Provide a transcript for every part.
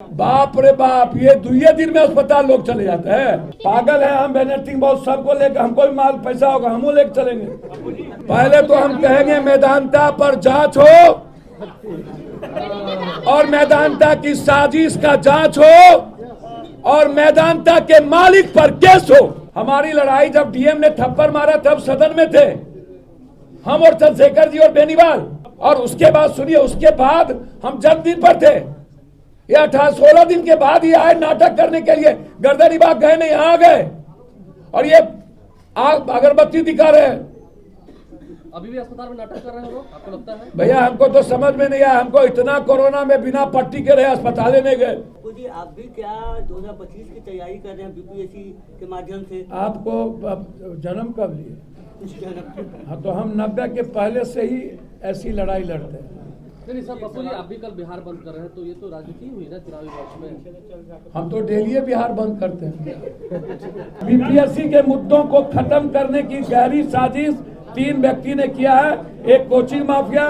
बाप रे बाप, ये दुए दिन में अस्पताल लोग चले जाते हैं। पागल है हम बेनेटिंग बहुत सबको लेकर, हमको भी माल पैसा होगा हम लेकर चलेंगे। पहले तो हम कहेंगे मेदांता पर जांच हो और मेदांता की साजिश का जांच हो और मेदांता के मालिक पर केस हो। हमारी लड़ाई जब डीएम ने थप्पड़ मारा तब सदन में थे हम और चंद्रशेखर जी और बेनीवाल, और उसके बाद सुनिए, उसके बाद हम जन्मदिन पर थे। ये 18-16 दिन के बाद ही आए नाटक करने के लिए। गर्दनीबाग गए नहीं, यहाँ आ गए और ये आग अगरबत्ती दिखा रहे हैं। अभी भी अस्पताल में नाटक कर रहे हो लोग, आपको लगता है? भैया हमको तो समझ में नहीं आया, हमको इतना कोरोना में बिना पट्टी के रहे अस्पताल नहीं गए। जी आप भी क्या 2025 की तैयारी कर रहे हैं बीपीएससी के माध्यम से? आपको जन्म कब लिए? हाँ, तो हम 90 के पहले से ही ऐसी लड़ाई लड़ते हैं। नहीं सर, पप्पू जी आप भी कल बिहार बंद कर रहे हैं, तो ये तो राजनीति हुई ना चुनावी वर्ष में। हम तो डेली बिहार बंद करते हैं। बीपीएससी के मुद्दों को खत्म करने की गहरी साजिश 3 व्यक्ति ने किया है। एक कोचिंग माफिया,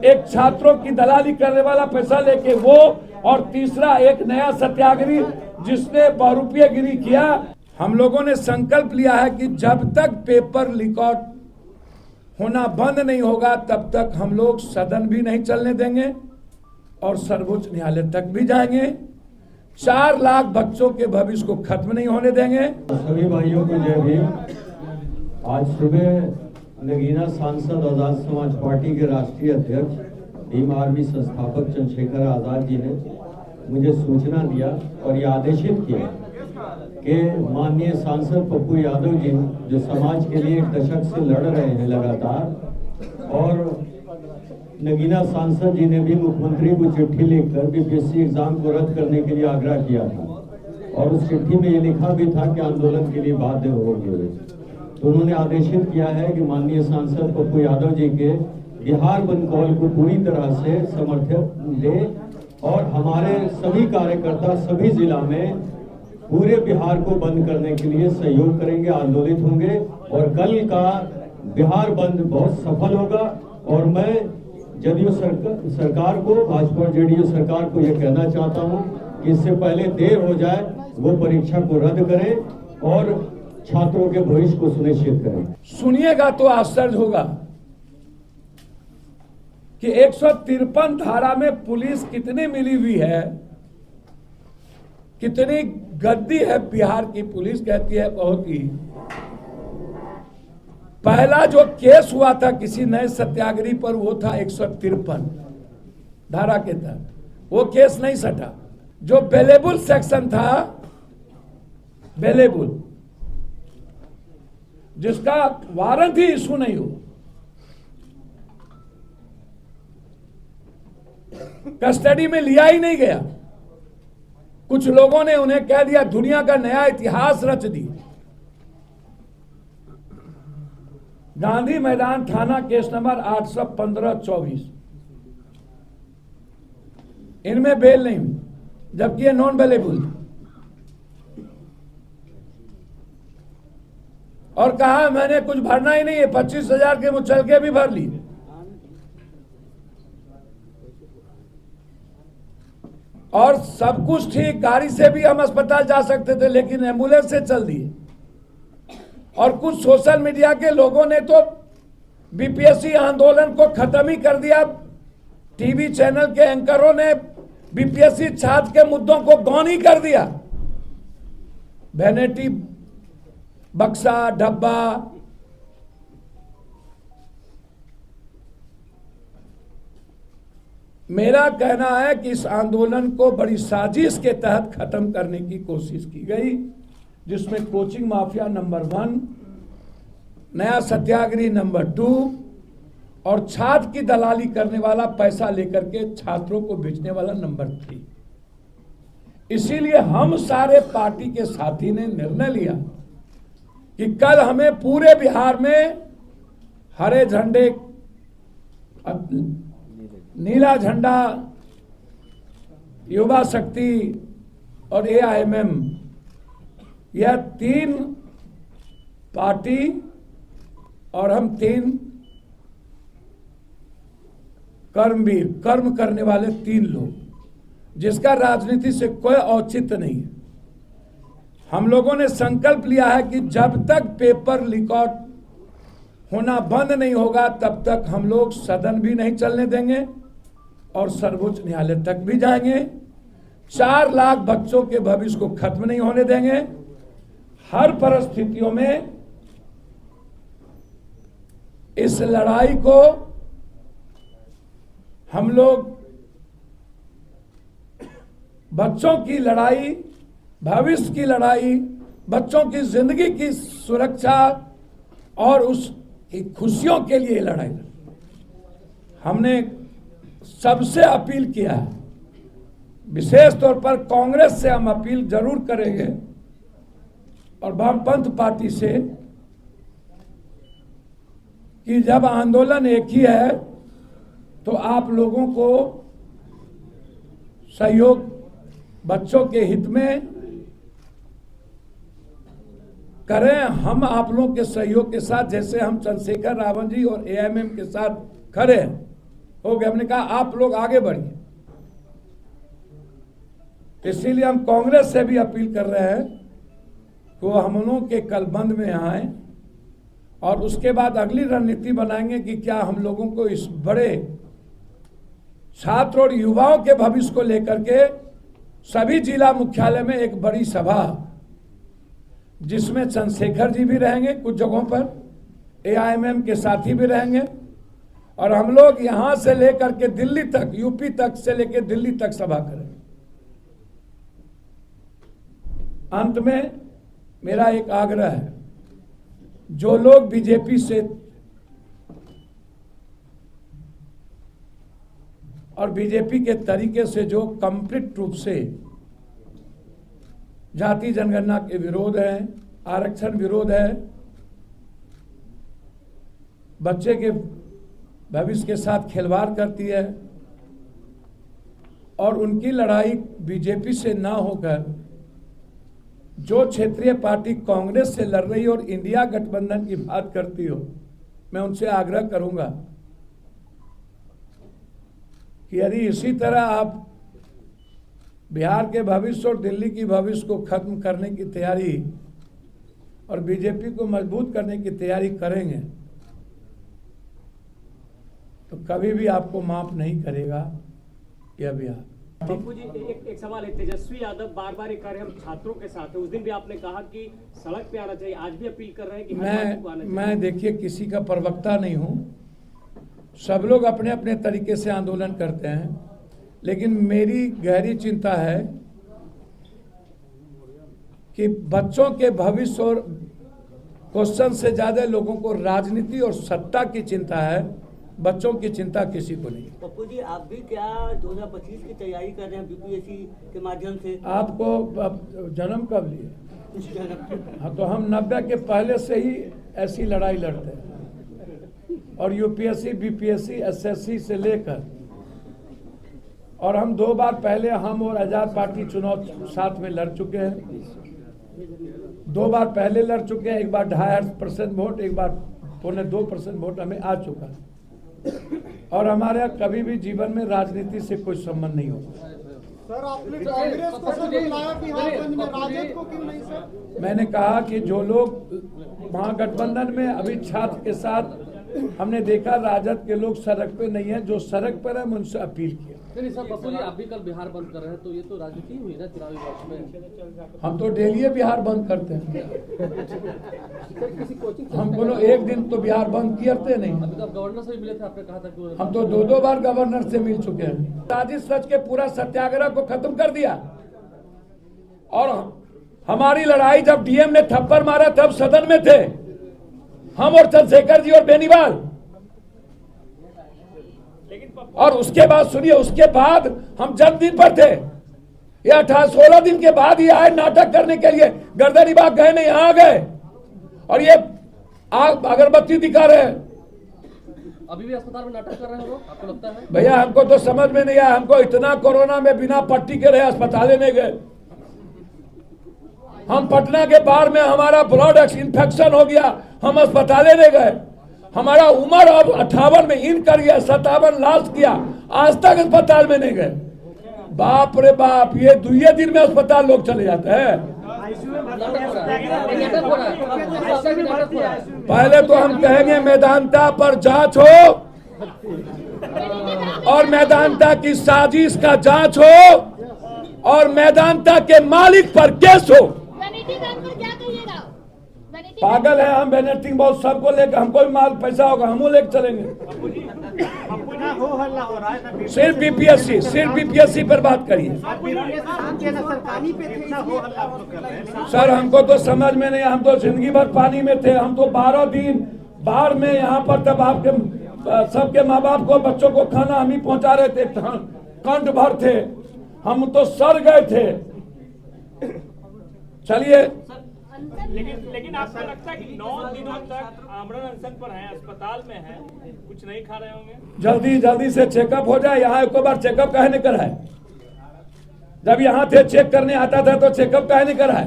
एक छात्रों की दलाली करने वाला पैसा लेके वो, और तीसरा एक नया सत्याग्रही जिसने बहुरूपयेगिरी किया। हम लोगों ने संकल्प लिया है कि जब तक पेपर रिकॉर्ड होना बंद नहीं होगा तब तक हम लोग सदन भी नहीं चलने देंगे और सर्वोच्च न्यायालय तक भी जाएंगे। 4 लाख बच्चों के भविष्य को खत्म नहीं होने देंगे। सभी भाइयों को जय भीम। आज सुबह नगीना सांसद आजाद समाज पार्टी के राष्ट्रीय अध्यक्ष भीम आर्मी संस्थापक चंद्रशेखर आजाद जी ने मुझे सूचना दिया और ये आदेशित किया कि माननीय सांसद पप्पू यादव जी, जो समाज के लिए 1 दशक से लड़ रहे हैं लगातार, और नगीना सांसद जी ने भी मुख्यमंत्री को चिट्ठी लिखकर बीपीएससी एग्जाम को रद्द करने के लिए आग्रह किया था और उस चिट्ठी में ये लिखा भी था कि आंदोलन के लिए बाध्य होंगे। तो उन्होंने आदेशित किया है कि माननीय सांसद पप्पू यादव जी के बिहार बंद कॉल को पूरी तरह से समर्थन दे और हमारे सभी कार्यकर्ता सभी जिला में पूरे बिहार को बंद करने के लिए सहयोग करेंगे, आंदोलित होंगे और कल का बिहार बंद बहुत सफल होगा। और मैं जदयू सरकार को, भाजपा और जेडीयू सरकार को यह कहना चाहता हूं कि इससे पहले देर हो जाए वो परीक्षा को रद्द करें और छात्रों के भविष्य को सुनिश्चित करें। सुनिएगा तो आश्चर्य होगा कि 153 धारा में पुलिस कितनी मिली हुई है, कितनी गद्दी है। बिहार की पुलिस कहती है बहुत ही। पहला जो केस हुआ था किसी नए सत्याग्रही पर वो था 153 धारा के तहत, वो केस नहीं सटा। जो बेलेबुल सेक्शन था, बेलेबुल, जिसका वारंट ही इशू नहीं हो, कस्टडी में लिया ही नहीं गया। कुछ लोगों ने उन्हें कह दिया दुनिया का नया इतिहास रच दिया। गांधी मैदान थाना केस नंबर 815-24, इनमें बेल नहीं हुई जबकि ये नॉन बेलेबल था। और कहा मैंने कुछ भरना ही नहीं है, 25,000 के मुचलके भी भर लिए। और सब कुछ ठीक, गाड़ी से भी हम अस्पताल जा सकते थे लेकिन एम्बुलेंस से चल दिए। और कुछ सोशल मीडिया के लोगों ने तो बीपीएससी आंदोलन को खत्म ही कर दिया। टीवी चैनल के एंकरों ने बीपीएससी छात्र के मुद्दों को गौन ही कर दिया। वैनिटी बक्सा, डब्बा, मेरा कहना है कि इस आंदोलन को बड़ी साजिश के तहत खत्म करने की कोशिश की गई, जिसमें कोचिंग माफिया नंबर 1, नया सत्याग्रही नंबर 2 और छात्र की दलाली करने वाला, पैसा लेकर के छात्रों को बेचने वाला नंबर 3। इसीलिए हम सारे पार्टी के साथी ने निर्णय लिया कि कल हमें पूरे बिहार में हरे झंडे, नीला झंडा, युवा शक्ति और AIMM, यह 3 पार्टी और हम 3 कर्मवीर, कर्म करने वाले 3 लोग, जिसका राजनीति से कोई औचित्य नहीं है। हम लोगों ने संकल्प लिया है कि जब तक पेपर लीकआउट होना बंद नहीं होगा तब तक हम लोग सदन भी नहीं चलने देंगे और सर्वोच्च न्यायालय तक भी जाएंगे। 4 लाख बच्चों के भविष्य को खत्म नहीं होने देंगे। हर परिस्थितियों में इस लड़ाई को हम लोग बच्चों की लड़ाई, भविष्य की लड़ाई, बच्चों की जिंदगी की सुरक्षा और उसकी खुशियों के लिए लड़ाई। हमने सबसे अपील किया है, विशेष तौर पर कांग्रेस से हम अपील जरूर करेंगे और वामपंथ पार्टी से कि जब आंदोलन एक ही है तो आप लोगों को सहयोग बच्चों के हित में करें। हम आप लोगों के सहयोग के साथ, जैसे हम चंद्रशेखर रावण जी और एआईएमएम के साथ खड़े हो गए, हमने कहा आप लोग आगे बढ़िए। इसीलिए हम कांग्रेस से भी अपील कर रहे हैं कि वो हम लोगों के कल बंद में आए और उसके बाद अगली रणनीति बनाएंगे कि क्या हम लोगों को इस बड़े छात्र और युवाओं के भविष्य को लेकर के सभी जिला मुख्यालय में एक बड़ी सभा, जिसमें चंद्रशेखर जी भी रहेंगे, कुछ जगहों पर एआईएमएम के साथी भी रहेंगे और हम लोग यहां से लेकर के दिल्ली तक, यूपी तक से लेकर दिल्ली तक सभा करेंगे। अंत में मेरा एक आग्रह है, जो लोग बीजेपी से और बीजेपी के तरीके से जो कंप्लीट रूप से जाति जनगणना के विरोध है, आरक्षण विरोध है, बच्चे के भविष्य के साथ खिलवाड़ करती है और उनकी लड़ाई बीजेपी से ना होकर जो क्षेत्रीय पार्टी कांग्रेस से लड़ रही और इंडिया गठबंधन की बात करती हो, मैं उनसे आग्रह करूंगा कि यदि इसी तरह आप बिहार के भविष्य और दिल्ली की भविष्य को खत्म करने की तैयारी और बीजेपी को मजबूत करने की तैयारी करेंगे तो कभी भी आपको माफ नहीं करेगा यह बिहार। पप्पू जी, एक सवाल है। तेजस्वी यादव बार बार ये कह रहे हैं हम छात्रों के साथ है। उस दिन भी आपने कहा कि सड़क पे आना चाहिए, आज भी अपील कर रहे हैं कि मैं देखिए किसी का प्रवक्ता नहीं हूं, सब लोग अपने अपने तरीके से आंदोलन करते हैं, लेकिन मेरी गहरी चिंता है कि बच्चों के भविष्य और क्वेश्चन से ज्यादा लोगों को राजनीति और सत्ता की चिंता है, बच्चों की चिंता किसी को नहीं। पप्पू जी, आप भी क्या 2025 की तैयारी कर रहे हैं बीपीएससी के माध्यम से? आपको जन्म कब लिए? हाँ, तो हम 90 के पहले से ही ऐसी लड़ाई लड़ते हैं और यूपीएससी, बीपीएससी, एसएससी से लेकर, और हम 2 बार पहले हम और आजाद पार्टी चुनाव साथ में लड़ चुके हैं। 2 बार पहले लड़ चुके हैं, एक बार 2.5% वोट, एक बार 2.25% वोट हमें आ चुका है और हमारे कभी भी जीवन में राजनीति से कोई संबंध नहीं होगा। सर, आपने कांग्रेस को सर बुलाया बिहारगंज में, राजद को क्यों नहीं सर? मैंने कहा कि जो लोग महागठबंधन में अभी छात्र के साथ हमने देखा, राजद के लोग सड़क पे नहीं है, जो सड़क पर है उनसे अपील किया। नहीं सर, पप्पू जी आप भी कल बिहार बंद कर रहे हैं तो ये तो राजनीति हुई ना चुनावी वर्ष में। हम तो डेली बिहार बंद करते हैं, हम कोनो एक दिन तो बिहार बंद करते नहीं। अभी तो गवर्नर से भी मिले थे, आपने कहा था कि हम तो 2 बार गवर्नर से मिल चुके हैं। साजिश रच के पूरा सत्याग्रह को खत्म कर दिया और हमारी लड़ाई जब डीएम ने थप्पड़ मारा तब सदन में थे हम और चंद्रशेखर जी और बेनीवाल, और उसके बाद सुनिए, उसके बाद हम जन्मदिन पर थे, ये 16 दिन के बाद ही आए नाटक करने के लिए। गर्दनीबाग गए नहीं, यहाँ आ गए और ये आग अगरबत्ती दिखा रहे हैं। अभी भी अस्पताल में नाटक कर रहे हैं लोग, आपको लगता है? भैया हमको तो समझ में नहीं आया, हमको इतना कोरोना में बिना पट्टी के रहे अस्पताल में गए। हम पटना के बाढ़ में हमारा ब्लड इन्फेक्शन हो गया, हम अस्पताल में गए। हमारा उम्र अब 58 में इन कर गया, 57 लास्ट किया, आज तक अस्पताल में नहीं गए। बाप रे बाप, ये दुए दिन में अस्पताल लोग चले जाते हैं। नाटक हो रहा है। पहले तो हम कहेंगे मेदांता पर जांच हो और मेदांता की साजिश का जांच हो और मेदांता के मालिक पर केस हो। वैनिटी बैंक पर क्या कहिएगा? वैनिटी पागल है हम, बेनेटिंग बहुत सबको लेकर, हमको भी माल पैसा होगा, हम लेकर चलेंगे। सिर्फ बीपीएससी पर बात करिए सर। हमको तो समझ में नहीं, हम तो जिंदगी भर पानी में थे। हम तो 12 दिन बाढ़ में यहाँ पर, तब आपके सबके माँ बाप को, बच्चों को खाना हम ही पहुंचा रहे थे, कंठ भर थे, हम तो सड़ गए थे। चलिए, लेकिन आपको लगता है कि 9 दिनों तक आमरण अनशन पर हैं, अस्पताल में हैं, कुछ नहीं खा रहे होंगे? जल्दी से चेकअप हो जाए। यहाँ एक बार चेकअप काहे नहीं कराए? जब यहाँ थे चेक करने आता था तो चेकअप काहे नहीं कराए?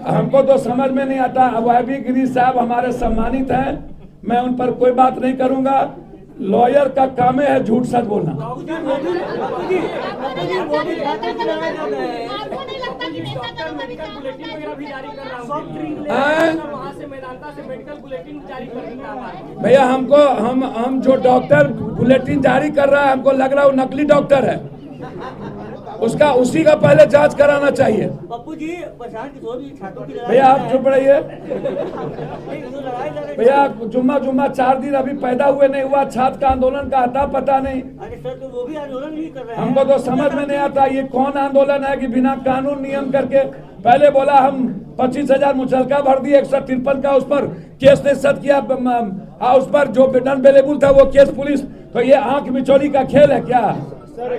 हमको तो समझ में नहीं आता। वाईबी गिरी साहब हमारे सम्मानित हैं, मैं उन पर कोई बात नहीं करूंगा। लॉयर का काम है झूठ सच बोलना। आपको नहीं लगता कि नेता का मेडिकल बुलेटिन वगैरह भी जारी कर रहा हूं, वहां से मेदांता से मेडिकल बुलेटिन जारी करने का है भैया? हम जो डॉक्टर बुलेटिन जारी कर रहा है, हमको लग रहा है वो नकली डॉक्टर है। उसी का पहले जांच कराना चाहिए। पप्पू जी, प्रशांत किशोर जी छात्रों की लड़ाई भैया आप चुप रहिए। लड़ाई लड़ रहे भैया जुम्मा 4 दिन अभी पैदा हुए नहीं हुआ, छात्र का आंदोलन का आता पता नहीं। अरे सर, तो वो भी आंदोलन ही कर रहे हैं। हमको तो समझ में नहीं आता ये कौन आंदोलन है कि बिना कानून नियम करके। पहले बोला हम 25,000 मुचलका भर दिए, 153 का उस पर केस ने सद किया, उस पर जो नॉन अवेलेबल था वो केस पुलिस। तो ये आंख मिचौली का खेल है क्या? सर,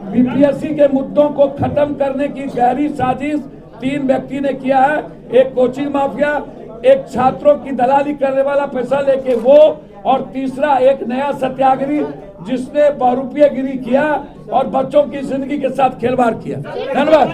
बीपीएससी के मुद्दों को खत्म करने की गहरी साजिश 3 व्यक्ति ने किया है। एक कोचिंग माफिया, एक छात्रों की दलाली करने वाला पैसा लेके वो, और तीसरा एक नया सत्याग्रही जिसने बहुरूपीय गिरी किया और बच्चों की जिंदगी के साथ खिलवाड़ किया। धन्यवाद।